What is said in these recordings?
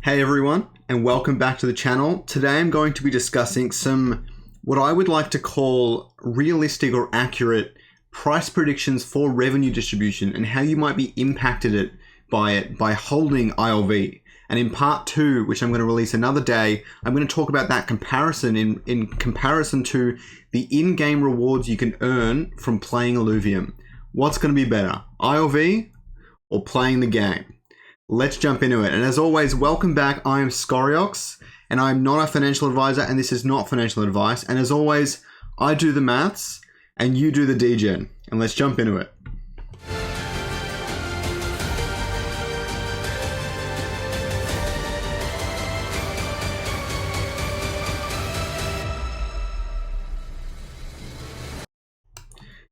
Hey everyone, and welcome back to the channel. Today I'm going to be discussing some, what I would like to call realistic or accurate price predictions for revenue distribution and how you might be impacted by holding ILV. And in part 2, which I'm going to release another day, I'm going to talk about that comparison in comparison to the in-game rewards you can earn from playing Illuvium. What's going to be better, ILV or playing the game? Let's jump into it. And as always, welcome back. I am Scoriox, and I'm not a financial advisor, and this is not financial advice. And as always, I do the maths, and you do the degen. And let's jump into it.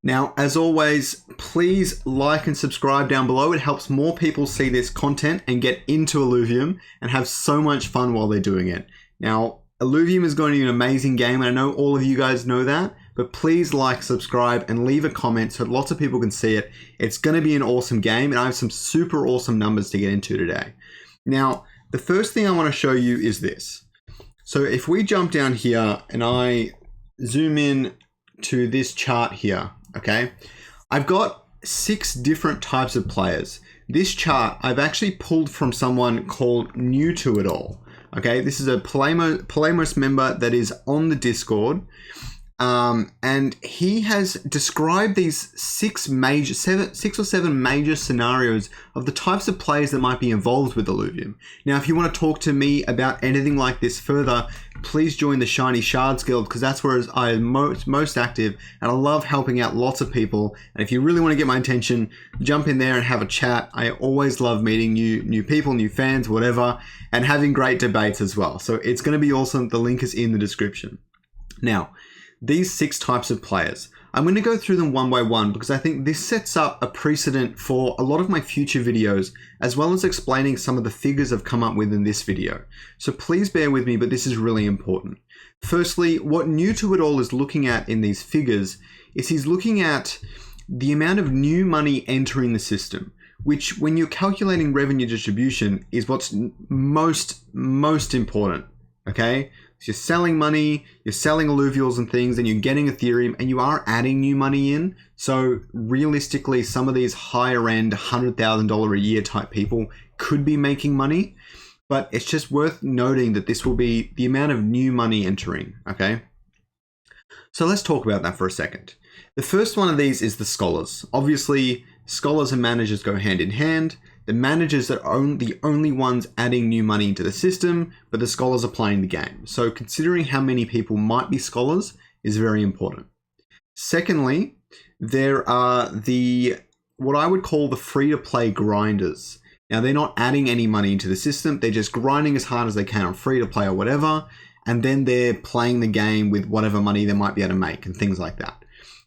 Now, as always, please like and subscribe down below. It helps more people see this content and get into Illuvium and have so much fun while they're doing it. Now, Illuvium is going to be an amazing game, and I know all of you guys know that, but please like, subscribe, and leave a comment so lots of people can see it. It's going to be an awesome game, and I have some super awesome numbers to get into today. Now, the first thing I want to show you is this. So if we jump down here and I zoom in to this chart here, okay, I've got 6 different types of players. This chart I've actually pulled from someone called New to It All. Okay, this is a Polemos member that is on the Discord, and he has described these 6 or 7 major scenarios of the types of players that might be involved with Illuvium. Now, if you want to talk to me about anything like this further, please join the Shiny Shards Guild, because that's where I am most active, and I love helping out lots of people. And if you really want to get my attention, jump in there and have a chat. I always love meeting new people, new fans, whatever, and having great debates as well. So it's going to be awesome. The link is in the description. Now, these 6 types of players, I'm going to go through them one by one because I think this sets up a precedent for a lot of my future videos, as well as explaining some of the figures I've come up with in this video. So please bear with me, but this is really important. Firstly, what New to It All is looking at in these figures is he's looking at the amount of new money entering the system, which when you're calculating revenue distribution is what's most important, okay? So you're selling money, you're selling alluvials and things, and you're getting Ethereum, and you are adding new money in. So realistically, some of these higher end $100,000 a year type people could be making money, but it's just worth noting that this will be the amount of new money entering, okay? So let's talk about that for a second. The first one of these is the scholars. Obviously, scholars and managers go hand in hand. The managers are the only ones adding new money into the system, but the scholars are playing the game. So considering how many people might be scholars is very important. Secondly, there are what I would call the free-to-play grinders. Now, they're not adding any money into the system. They're just grinding as hard as they can on free-to-play or whatever, and then they're playing the game with whatever money they might be able to make and things like that.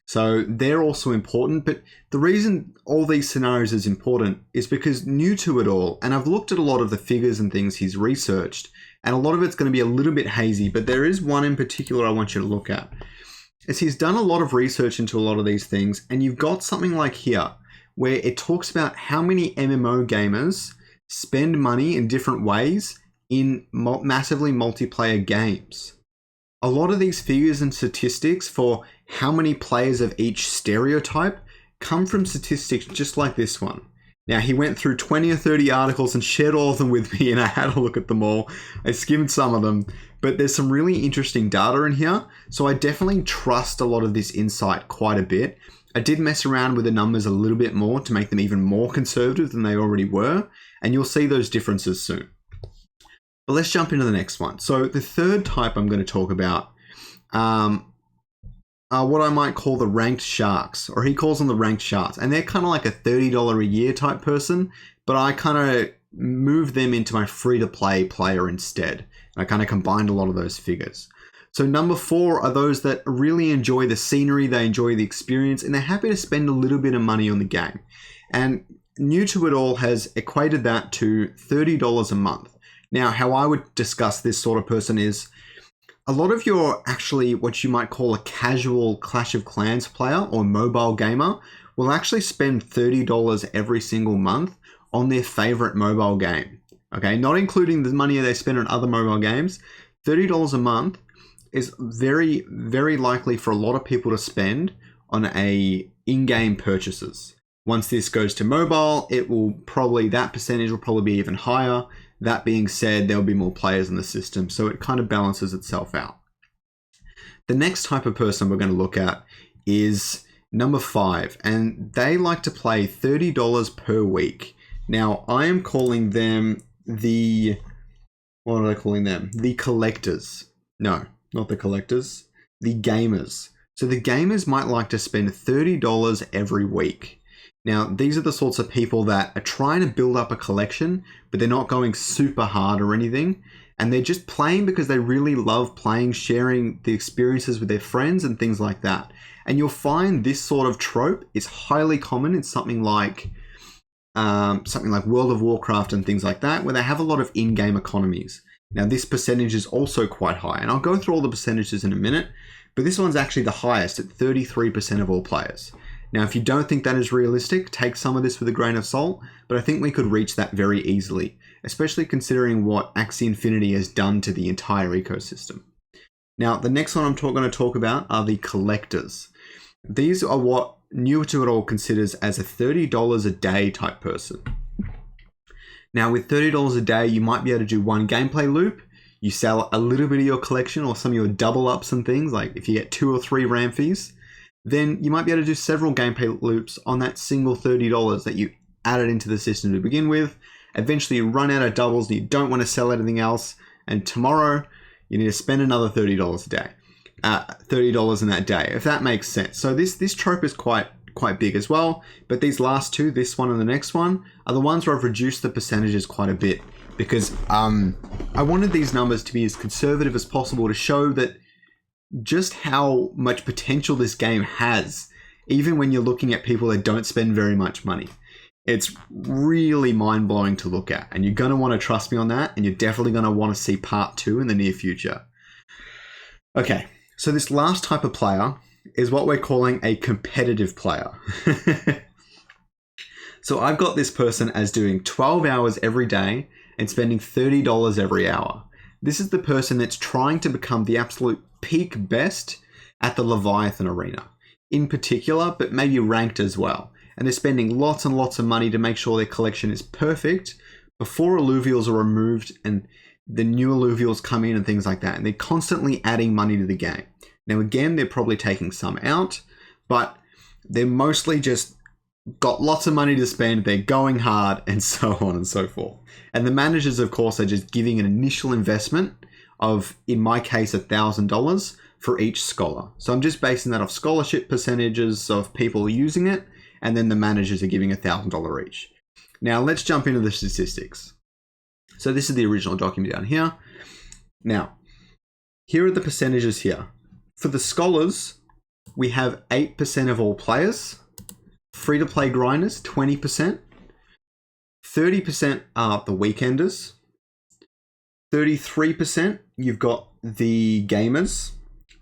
So they're also important, but the reason all these scenarios is important is because New to It All, and I've looked at a lot of the figures and things he's researched, and a lot of it's going to be a little bit hazy, but there is one in particular I want you to look at. Is he's done a lot of research into a lot of these things, and you've got something like here, where it talks about how many MMO gamers spend money in different ways in massively multiplayer games. A lot of these figures and statistics for how many players of each stereotype come from statistics just like this one. Now, he went through 20 or 30 articles and shared all of them with me, and I had a look at them all. I skimmed some of them, but there's some really interesting data in here. So I definitely trust a lot of this insight quite a bit. I did mess around with the numbers a little bit more to make them even more conservative than they already were, and you'll see those differences soon. But let's jump into the next one. So the third type I'm going to talk about are what I might call the ranked sharks, or he calls them the ranked sharks. And they're kind of like a $30 a year type person, but I kind of moved them into my free-to-play player instead. And I kind of combined a lot of those figures. So number 4 are those that really enjoy the scenery, they enjoy the experience, and they're happy to spend a little bit of money on the game. And New to It All has equated that to $30 a month. Now, how I would discuss this sort of person is a lot of your actually what you might call a casual Clash of Clans player or mobile gamer will actually spend $30 every single month on their favorite mobile game. Okay, not including the money they spend on other mobile games. $30 a month is very, very likely for a lot of people to spend on a in-game purchases. Once this goes to mobile, that percentage will probably be even higher. That being said, there'll be more players in the system, so it kind of balances itself out. The next type of person we're going to look at is number 5, and they like to play $30 per week. Now, I am calling them what are they calling them? The collectors. No, not the collectors. The gamers. So the gamers might like to spend $30 every week. Now, these are the sorts of people that are trying to build up a collection, but they're not going super hard or anything. And they're just playing because they really love playing, sharing the experiences with their friends and things like that. And you'll find this sort of trope is highly common in something like World of Warcraft and things like that, where they have a lot of in-game economies. Now, this percentage is also quite high, and I'll go through all the percentages in a minute, but this one's actually the highest at 33% of all players. Now, if you don't think that is realistic, take some of this with a grain of salt, but I think we could reach that very easily, especially considering what Axie Infinity has done to the entire ecosystem. Now, the next one I'm going to talk about are the collectors. These are what New to It All considers as a $30 a day type person. Now, with $30 a day, you might be able to do one gameplay loop. You sell a little bit of your collection or some of your double ups and things, like if you get 2 or 3 Ramfies, then you might be able to do several gameplay loops on that single $30 that you added into the system to begin with. Eventually, you run out of doubles and you don't want to sell anything else, and tomorrow you need to spend another $30 a day. $30 in that day, if that makes sense. So this trope is quite big as well, but these last two, this one and the next one, are the ones where I've reduced the percentages quite a bit because I wanted these numbers to be as conservative as possible to show that just how much potential this game has, even when you're looking at people that don't spend very much money. It's really mind-blowing to look at, and you're going to want to trust me on that, and you're definitely going to want to see part 2 in the near future. Okay, so this last type of player is what we're calling a competitive player. So I've got this person as doing 12 hours every day and spending $30 every hour. This is the person that's trying to become the absolute peak best at the Leviathan arena in particular, but maybe ranked as well. And they're spending lots and lots of money to make sure their collection is perfect before alluvials are removed and the new alluvials come in and things like that. And they're constantly adding money to the game. Now, again, they're probably taking some out, but they're mostly just got lots of money to spend. They're going hard and so on and so forth. And the managers, of course, are just giving an initial investment of, in my case, $1,000 for each scholar. So I'm just basing that off scholarship percentages of people using it. And then the managers are giving $1,000 each. Now, let's jump into the statistics. So this is the original document down here. Now, here are the percentages here. For the scholars, we have 8% of all players. Free-to-play grinders, 20%. 30% are the weekenders. 33%, you've got the gamers.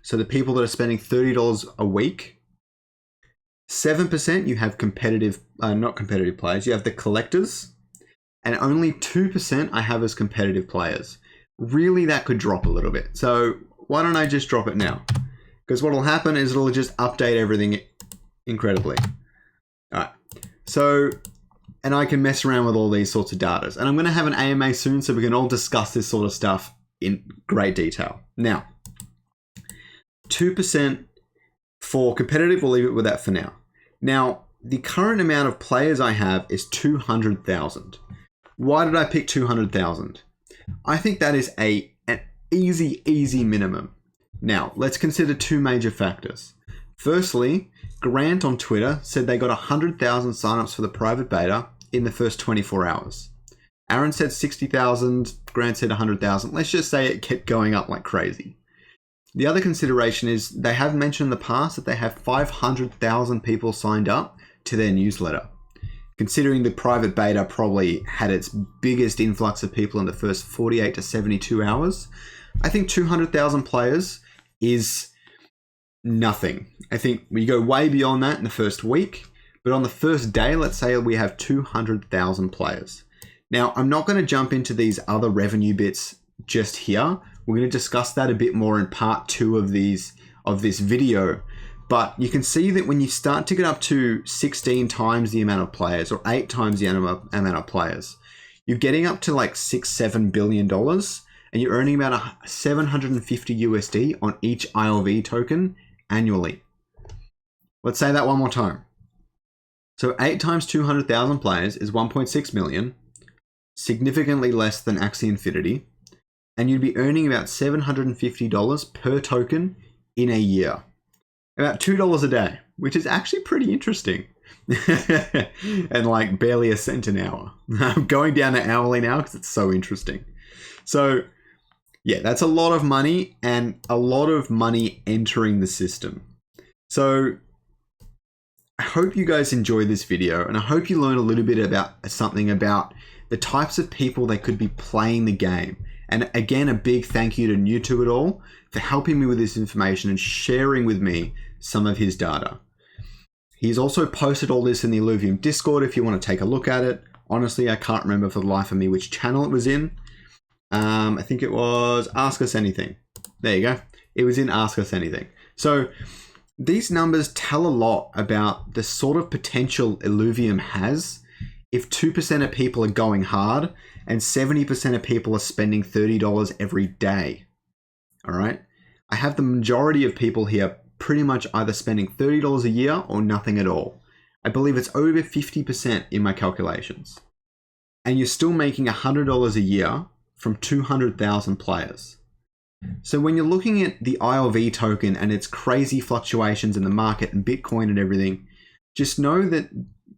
So the people that are spending $30 a week. 7% you have not competitive players, you have the collectors, and only 2% I have as competitive players. Really, that could drop a little bit. So why don't I just drop it now? Because what will happen is it'll just update everything incredibly. All right. So, and I can mess around with all these sorts of data. And I'm going to have an AMA soon so we can all discuss this sort of stuff in great detail. Now, 2% for competitive, we'll leave it with that for now. Now, the current amount of players I have is 200,000. Why did I pick 200,000? I think that is an easy minimum. Now, let's consider 2 major factors. Firstly, Grant on Twitter said they got 100,000 signups for the private beta in the first 24 hours. Aaron said 60,000, Grant said 100,000. Let's just say it kept going up like crazy. The other consideration is they have mentioned in the past that they have 500,000 people signed up to their newsletter. Considering the private beta probably had its biggest influx of people in the first 48 to 72 hours, I think 200,000 players is nothing. I think we go way beyond that in the first week, but on the first day, let's say we have 200,000 players. Now, I'm not going to jump into these other revenue bits just here. We're going to discuss that a bit more in part 2 of this video. But you can see that when you start to get up to 16 times the amount of players or 8 times the amount of players, you're getting up to like $6-7 billion, and you're earning about 750 USD on each ILV token annually. Let's say that one more time. So 8 times 200,000 players is 1.6 million, significantly less than Axie Infinity, and you'd be earning about $750 per token in a year. About $2 a day, which is actually pretty interesting. And like barely a cent an hour. I'm going down to hourly now because it's so interesting. So yeah, that's a lot of money, and a lot of money entering the system. So I hope you guys enjoyed this video, and I hope you learned a little bit about something about the types of people that could be playing the game. And again, a big thank you to New to It All for helping me with this information and sharing with me some of his data. He's also posted all this in the Illuvium Discord if you want to take a look at it. Honestly, I can't remember for the life of me which channel it was in. I think it was Ask Us Anything. There you go. It was in Ask Us Anything. So these numbers tell a lot about the sort of potential Illuvium has if 2% of people are going hard and 70% of people are spending $30 every day. All right. I have the majority of people here pretty much either spending $30 a year or nothing at all. I believe it's over 50% in my calculations. And you're still making $100 a year from 200,000 players. So when you're looking at the ILV token and its crazy fluctuations in the market and Bitcoin and everything, just know that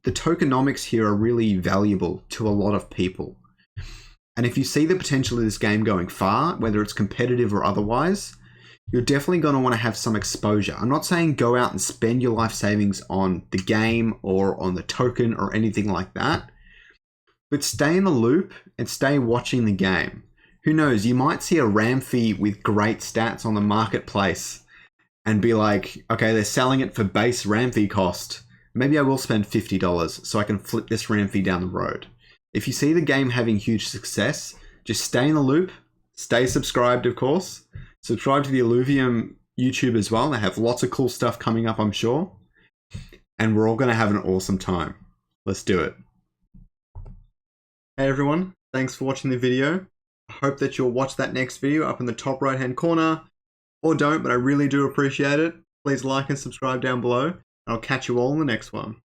the tokenomics here are really valuable to a lot of people. And if you see the potential of this game going far, whether it's competitive or otherwise, you're definitely going to want to have some exposure. I'm not saying go out and spend your life savings on the game or on the token or anything like that, but stay in the loop and stay watching the game. Who knows, you might see a RAM fee with great stats on the marketplace and be like, okay, they're selling it for base RAM fee cost. Maybe I will spend $50 so I can flip this RAM fee down the road. If you see the game having huge success, just stay in the loop, stay subscribed, of course. Subscribe to the Illuvium YouTube as well. They have lots of cool stuff coming up, I'm sure. And we're all going to have an awesome time. Let's do it. Hey everyone, thanks for watching the video. I hope that you'll watch that next video up in the top right hand corner. Or don't, but I really do appreciate it. Please like and subscribe down below. And I'll catch you all in the next one.